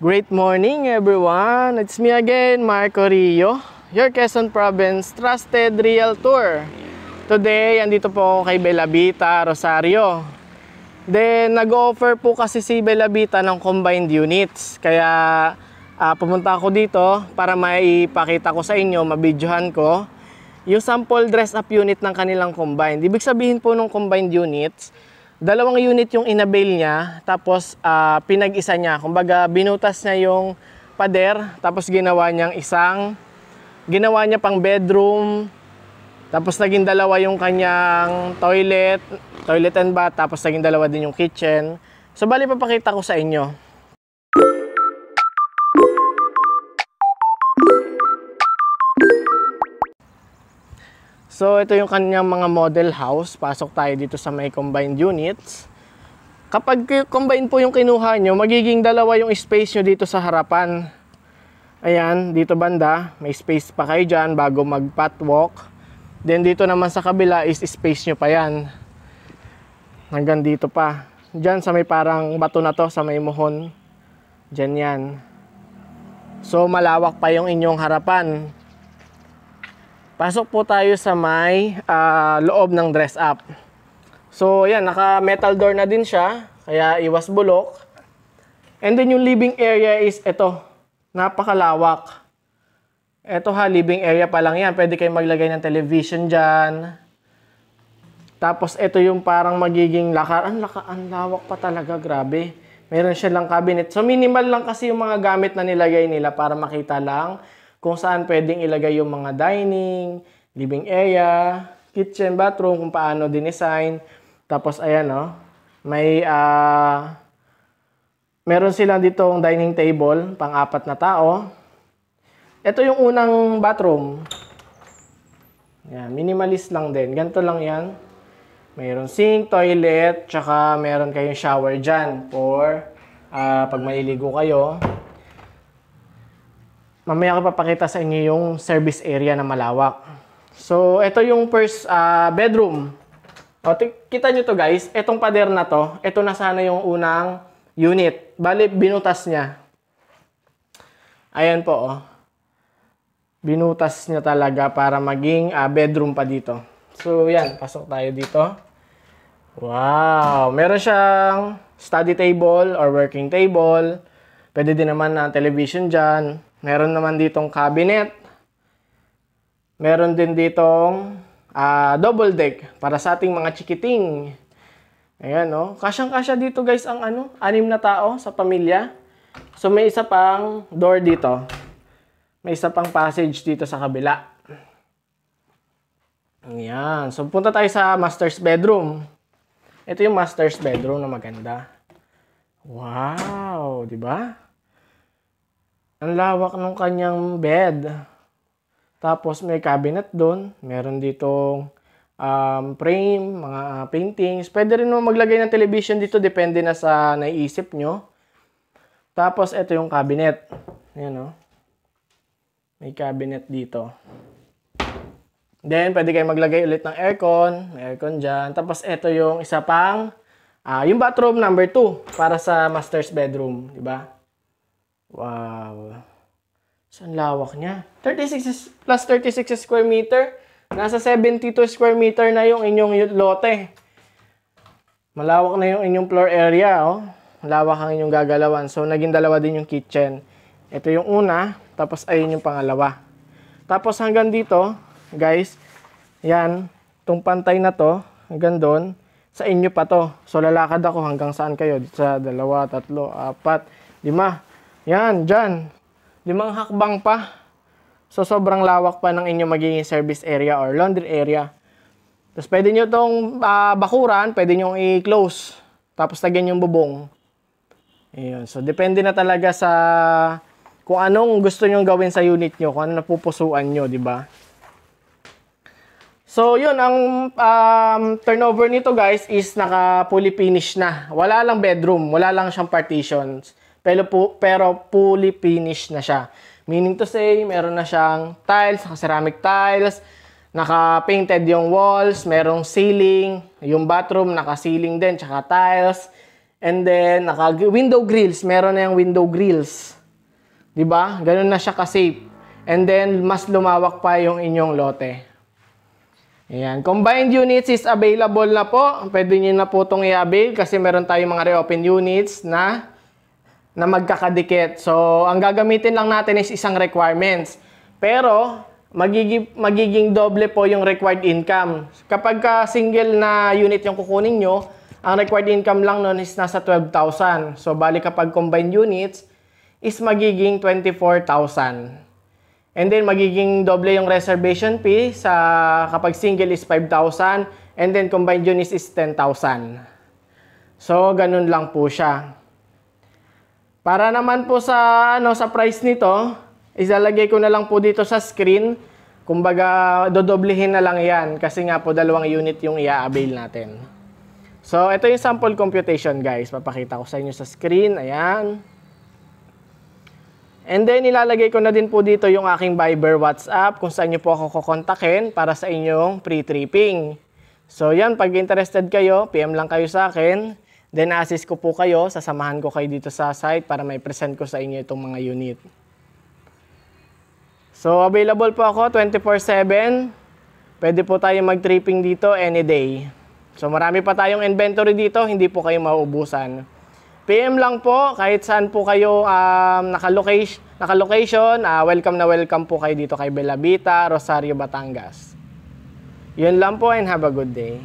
Great morning everyone! It's me again, Marco Rio, your Quezon Province Trusted Realtor. Today, andito po ako kay Bellavita, Rosario. Then, nag-offer po kasi si Bellavita ng combined units. Kaya, pumunta ako dito para maipakita ko sa inyo, mabidyohan ko, yung sample dress-up unit ng kanilang combined. Ibig sabihin po ng combined units, dalawang unit yung inabail niya, tapos pinag-isa niya. Kumbaga, binutas niya yung pader, tapos ginawa niya pang bedroom, tapos naging dalawa yung kanyang toilet and bath, tapos naging dalawa din yung kitchen. So, bali papakita ko sa inyo. So, ito yung kanyang mga model house. Pasok tayo dito sa may combined units. Kapag combined po yung kinuha nyo, magiging dalawa yung space nyo dito sa harapan. Ayan, dito banda, may space pa kayo dyan bago mag-patwalk. Then dito naman sa kabila is space nyo pa yan. Hanggang dito pa. Dyan sa may parang bato na to, sa may muhon. Dyan yan. So, malawak pa yung inyong harapan. Pasok po tayo sa may loob ng dress up. So, yan, naka metal door na din siya, kaya iwas bulok. And then yung living area is ito, napakalawak. Ito living area pa lang yan. Pwede kayo maglagay ng television dyan. Tapos ito yung parang magiging ang lawak pa talaga, grabe. Meron siya lang cabinet. So, minimal lang kasi yung mga gamit na nilagay nila para makita lang kung saan pwedeng ilagay yung mga dining, living area, kitchen, bathroom, kung paano dinesign. Tapos ayan meron silang ditong dining table, pang-apat na tao. Ito yung unang bathroom. Yan, minimalist lang din. Ganito lang yan. Mayroon sink, toilet, tsaka meron kayong shower dyan for pag maliligo kayo. Mamaya ko papakita sa inyo yung service area na malawak. So, ito yung first bedroom. O, kita nyo to guys, itong pader na to, ito na sana yung unang unit. Bali, binutas niya. Ayan po, binutas niya talaga para maging bedroom pa dito. So, yan, pasok tayo dito. Wow! Meron siyang study table or working table. Pwede din naman na television dyan. Meron naman ditong cabinet. Meron din ditong double deck para sa ating mga chikiting. Ayan, kasyang-kasya dito guys ang 6 na tao sa pamilya. So, may isa pang door dito. May isa pang passage dito sa kabila. Ayan. So, punta tayo sa master's bedroom. Ito yung master's bedroom na maganda. Wow! Diba? Ang lawak ng kanyang bed. Tapos may cabinet doon. Meron ditong frame, mga paintings. Pwede rin naman maglagay ng television dito. Depende na sa naiisip nyo. Tapos ito yung cabinet. Ayan May cabinet dito. Then pwede kayo maglagay ulit ng aircon. May aircon dyan. Tapos ito yung isa pang yung bathroom number 2 para sa master's bedroom. Diba? Wow. So, ang lawak niya. 36 plus 36 square meter. Nasa 72 square meter na yung inyong lote. Malawak na yung inyong floor area. Malawak ang inyong gagalawan. So, naging dalawa din yung kitchen. Ito yung una. Tapos, ayun yung pangalawa. Tapos, hanggang dito, guys, yan. Itong pantay na to, hanggang doon, sa inyo pa to. So, lalakad ako hanggang saan kayo? Sa 2, 3, 4, 5. Yan, dyan. 5 hakbang pa. So, sobrang lawak pa ng inyong magiging service area or laundry area. Tapos, pwede nyo itong bakuran, pwede nyo i-close. Tapos, lagyan yung bubong. Ayan. So, depende na talaga sa kung anong gusto nyo gawin sa unit nyo, kung ano napupusuan nyo, di ba? So, yun, ang turnover nito, guys, is naka-fully finish na. Wala lang bedroom, wala lang siyang partitions. Pero fully finished na siya. Meaning to say, meron na siyang tiles, ceramic tiles, naka-painted yung walls, merong ceiling, yung bathroom, naka-ceiling din, tsaka tiles. And then, window grills. Meron na yung window grills. Diba? Ganun na siya ka-safe. And then, mas lumawak pa yung inyong lote. Ayan. Combined units is available na po. Pwede nyo na po itong i-avail kasi meron tayong mga reopen units na magkakadikit. So, ang gagamitin lang natin is isang requirements. Pero, magiging doble po yung required income. Kapag single na unit yung kukunin nyo, ang required income lang nun is nasa 12,000. So, bali kapag combined units is magiging 24,000. And then, magiging doble yung reservation fee kapag single is 5,000. And then, combined units is 10,000. So, ganun lang po siya. Para naman po sa price nito, ilalagay ko na lang po dito sa screen. Kumbaga, dodoblehin na lang yan. Kasi nga po, 2 unit yung i-avail natin. So, ito yung sample computation, guys. Papakita ko sa inyo sa screen. Ayan. And then, ilalagay ko na din po dito yung aking Viber WhatsApp kung saan nyo po ako kukontakin para sa inyong pre-tripping. So, yan. Pag interested kayo, PM lang kayo sa akin. Then, assist ko po kayo. Sasamahan ko kayo dito sa site para may present ko sa inyo itong mga unit. So, available po ako 24/7. Pwede po tayo mag-tripping dito any day. So, marami pa tayong inventory dito. Hindi po kayo mauubusan. PM lang po. Kahit saan po kayo naka-location. Welcome na welcome po kayo dito kay Bella Vita, Rosario, Batangas. Yun lang po and have a good day.